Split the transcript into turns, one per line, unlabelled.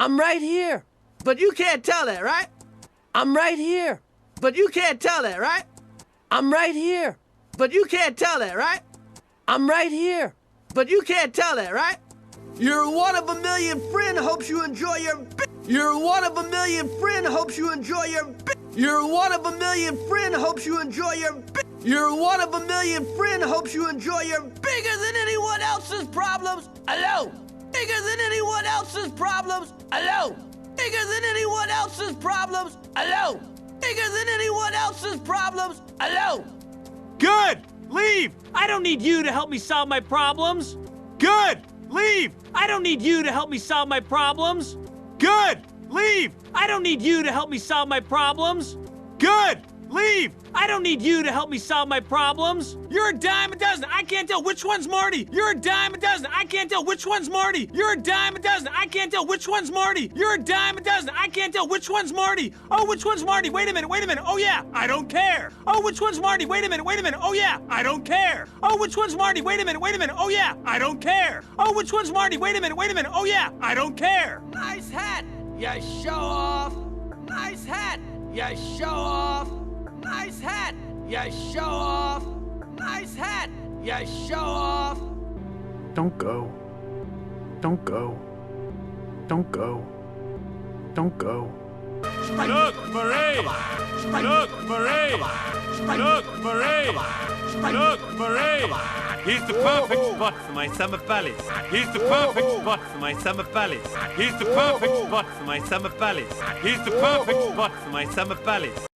I'm right here. But you can't tell that, right? I'm right here. But you can't tell that, right? I'm right here. But you can't tell that, right? I'm right here. But you can't tell that, right? You're one of a million friend hopes you enjoy your You're one of a million friend hopes you enjoy your You're one of a million friend hopes you enjoy your You're one of a million friend hopes you enjoy your bigger than anyone else's problems alone. Bigger than anyone else's problems alone. Bigger than anyone else's problems alone. Bigger than anyone else's problems alone.
Good! Leave!
I don't need you to help me solve my problems.
Good! Leave!
I don't need you to help me solve my problems.
Good! Leave!
I don't need you to help me solve my problems.
Good! Leave!
I don't need you to help me solve my problems.
You're a dime a dozen. I can't tell which one's Marty. You're a dime a dozen. I can't tell which one's Marty. You're a dime a dozen. I can't tell which one's Marty. You're a dime a dozen. I can't tell which one's Marty. Oh, which one's Marty? Wait a minute. Wait a minute. Oh, yeah. I don't care. Oh, which one's Marty? Wait a minute. Wait a minute. Oh, yeah. I don't care. Oh, which one's Marty? Wait a minute. Wait a minute. Oh, yeah. I don't care. Oh, which one's Marty? Wait a minute. Wait a minute. Oh, yeah. I don't care.
Nice hat, you show off. Nice hat, you show off. Nice hat, you show off. Nice hat, you show off.
Don't go. Don't go. Don't go. Don't go.
Look, Marie! Look, Marie! Look, Marie! Look, Marie! Here's the perfect spot for my summer valleys. Here's the perfect spot for my summer valleys. Here's the perfect spot for my summer valleys. Here's the perfect spot for my summer valleys.